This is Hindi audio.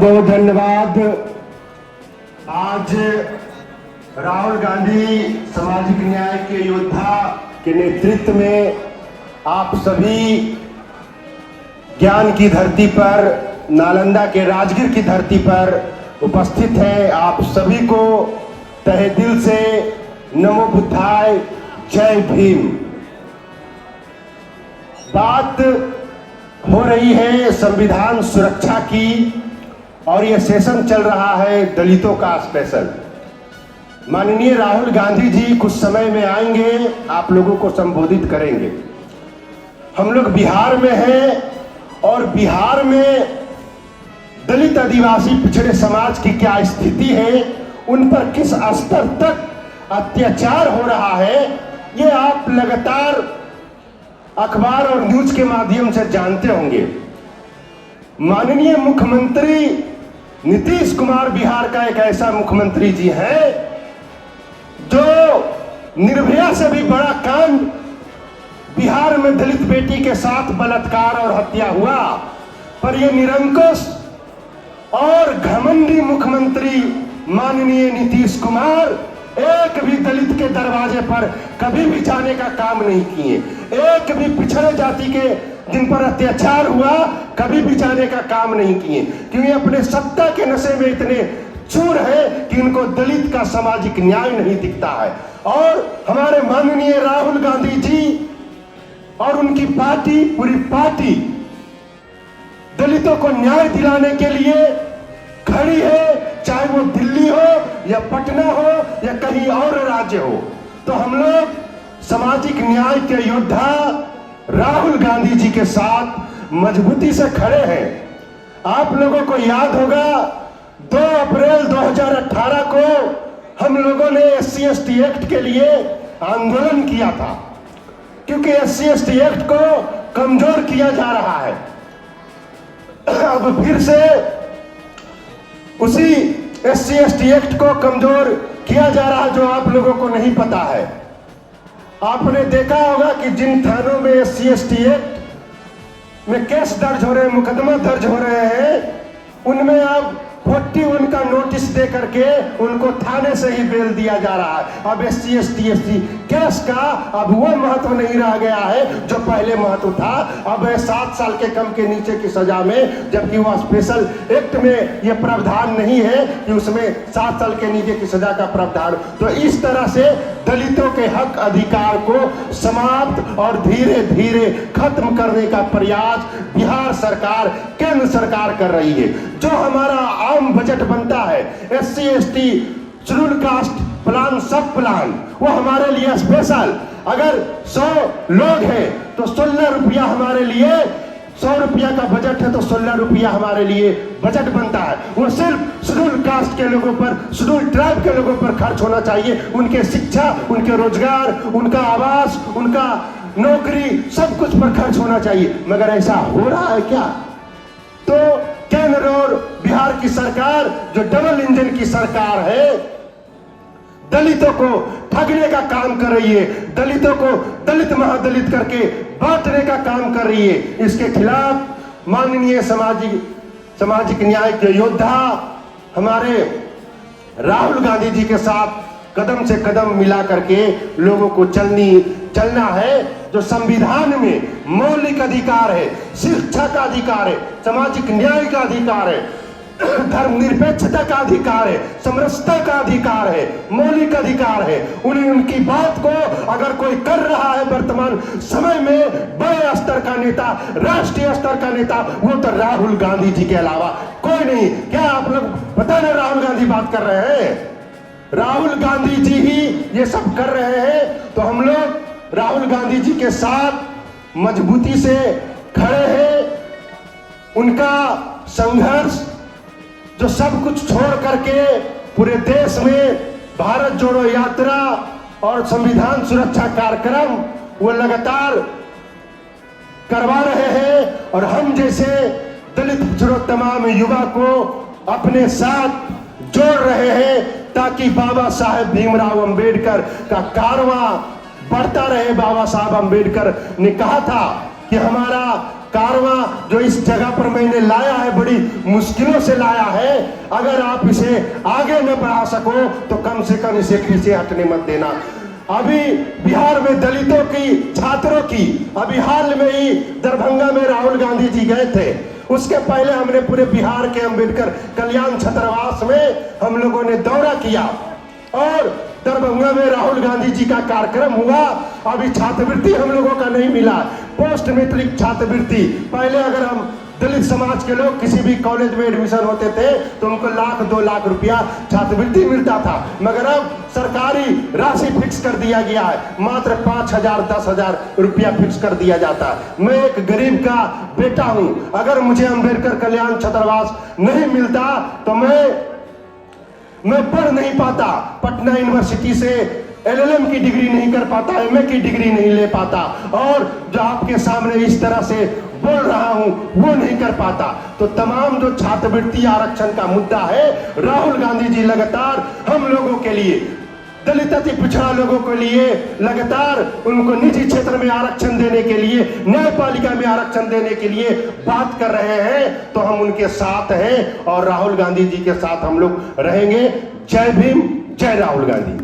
बहुत धन्यवाद। आज राहुल गांधी सामाजिक न्याय के योद्धा के नेतृत्व में आप सभी ज्ञान की धरती पर, नालंदा के राजगीर की धरती पर उपस्थित हैं। आप सभी को तहे दिल से नमो बुद्धाय, जय भीम। बात हो रही है संविधान सुरक्षा की और यह सेशन चल रहा है दलितों का स्पेशल। माननीय राहुल गांधी जी कुछ समय में आएंगे, आप लोगों को संबोधित करेंगे। हम लोग बिहार में हैं और बिहार में दलित आदिवासी पिछड़े समाज की क्या स्थिति है, उन पर किस स्तर तक अत्याचार हो रहा है, ये आप लगातार अखबार और न्यूज के माध्यम से जानते होंगे। माननीय मुख्यमंत्री नीतीश कुमार बिहार का एक ऐसा मुख्यमंत्री जी है जो निर्भया से भी बड़ा कांड बिहार में दलित बेटी के साथ बलात्कार और हत्या हुआ, पर यह निरंकुश और घमंडी मुख्यमंत्री माननीय नीतीश कुमार एक भी दलित के दरवाजे पर कभी भी जाने का काम नहीं किए। एक भी पिछड़े जाति के जिन पर अत्याचार हुआ कभी भी जाने का काम नहीं किए, क्योंकि अपने सत्ता के नशे में इतने चूर है कि इनको दलित का सामाजिक न्याय नहीं दिखता है। और हमारे माननीय राहुल गांधी जी और उनकी पार्टी, पूरी पार्टी दलितों को न्याय दिलाने के लिए खड़ी है, चाहे वो दिल्ली हो या पटना हो या कहीं और राज्य हो। तो हम लोग सामाजिक न्याय के योद्धा राहुल गांधी जी के साथ मजबूती से खड़े हैं। आप लोगों को याद होगा 2 अप्रैल 2018 को हम लोगों ने SC/ST एक्ट के लिए आंदोलन किया था, क्योंकि SC/ST एक्ट को कमजोर किया जा रहा है। अब फिर से उसी SC/ST एक्ट को कमजोर किया जा रहा है, जो आप लोगों को नहीं पता है। आपने देखा होगा कि जिन थानों में SC/ST एक्ट में केस दर्ज हो रहे हैं, मुकदमा दर्ज हो रहे हैं, उनमें अब 41 का नोटिस दे करके उनको थाने से ही बेल दिया जा रहा है। अब SC/ST केस का अब वो महत्व नहीं रह गया है जो पहले महत्व था। अब 7 साल के कम के नीचे की सजा में, जबकि वो स्पेशल एक्ट में ये प्रावधान नहीं है कि उसमें 7 साल के नीचे की सजा का प्रावधान। तो इस तरह से दलितों के हक अधिकार को समाप्त और धीरे धीरे खत्म करने का प्रयास बिहार सरकार, केंद्र सरकार कर रही है। जो हमारा आम बजट बनता है SC/ST शेड्यूल कास्ट प्लान, सब प्लान, वो हमारे लिए स्पेशल। अगर 100 लोग हैं तो 16 रुपया हमारे लिए, 100 रुपया का बजट है तो 16 रुपया हमारे लिए बजट बनता है। वो सिर्फ शेड्यूल कास्ट के लोगों पर, शेड्यूल ट्राइब के लोगों पर खर्च होना चाहिए। उनके शिक्षा, उनके रोजगार, उनका आवास, उनका नौकरी, सब कुछ पर खर्च होना चाहिए। मगर ऐसा हो रहा है क्या? तो केंद्र और बिहार की सरकार, जो डबल इंजन की सरकार है, दलितों को ठगने का काम कर रही है, दलितों को दलित महादलित करके बांटने का काम कर रही है। इसके खिलाफ माननीय सामाजिक न्याय के योद्धा हमारे राहुल गांधी जी के साथ कदम से कदम मिला करके लोगों को चलना है। जो संविधान में मौलिक अधिकार है, शिक्षा का अधिकार है, सामाजिक न्याय का अधिकार है, धर्मनिरपेक्षता का अधिकार है, समरसता का अधिकार है, मौलिक अधिकार है, उन्हें उनकी बात को अगर कोई कर रहा है वर्तमान समय में बड़े स्तर का नेता, राष्ट्रीय स्तर का नेता, वो तो राहुल गांधी जी के अलावा कोई नहीं। क्या आप लोग पता नहीं राहुल गांधी बात कर रहे हैं? राहुल गांधी जी ही ये सब कर रहे हैं। तो हम लोग राहुल गांधी जी के साथ मजबूती से खड़े हैं। उनका संघर्ष, जो सब कुछ छोड़ करके पूरे देश में भारत जोड़ो यात्रा और संविधान सुरक्षा कार्यक्रम वो लगातार करवा रहे हैं, और हम जैसे दलित पिछड़ों तमाम युवा को अपने साथ जोड़ रहे हैं, ताकि बाबा साहेब भीमराव अंबेडकर का कारवां बढ़ता रहे। बाबा साहब अंबेडकर ने कहा था कि हमारा कारवां जो इस जगह पर मैंने लाया है, बड़ी मुश्किलों से लाया है, अगर आप इसे आगे न बढ़ा सको तो कम से कम इसे पीछे हटने मत देना। अभी बिहार में दलितों की, छात्रों की, अभी हाल में ही दरभंगा में राहुल गांधी जी गए थे। उसके पहले हमने पूरे बिहार के अंबेडकर कल्याण छात्रावास में हम लोगों ने दौरा किया और दरभंगा में राहुल गांधी जी का कार्यक्रम हुआ। अभी छात्रवृत्ति हम लोगों का नहीं मिला, पोस्ट मैट्रिक छात्रवृत्ति। पहले अगर हम दलित समाज के लोग किसी भी कॉलेज में एडमिशन होते थे तो उनको 1-2 लाख रुपया छात्रवृत्ति मिलता था, मगर अब सरकारी राशि फिक्स कर दिया गया है, मात्र 5,000 10,000 रुपया फिक्स कर दिया जाता है। मैं एक गरीब का बेटा हूं, अगर मुझे अंबेडकर कल्याण छात्रावास नहीं मिलता तो मैं पढ़ नहीं पाता, पटना यूनिवर्सिटी से LLM की डिग्री नहीं कर पाता, MA की डिग्री नहीं ले पाता, और जो आपके सामने इस तरह से बोल रहा हूं वो नहीं कर पाता। तो तमाम जो छात्रवृत्ति आरक्षण का मुद्दा है, राहुल गांधी जी लगातार हम लोगों के लिए, दलित अति पिछड़ा लोगों के लिए लगातार उनको निजी क्षेत्र में आरक्षण देने के लिए, न्यायपालिका में आरक्षण देने के लिए बात कर रहे हैं, तो हम उनके साथ हैं और राहुल गांधी जी के साथ हम लोग रहेंगे। जय भीम, जय राहुल गांधी।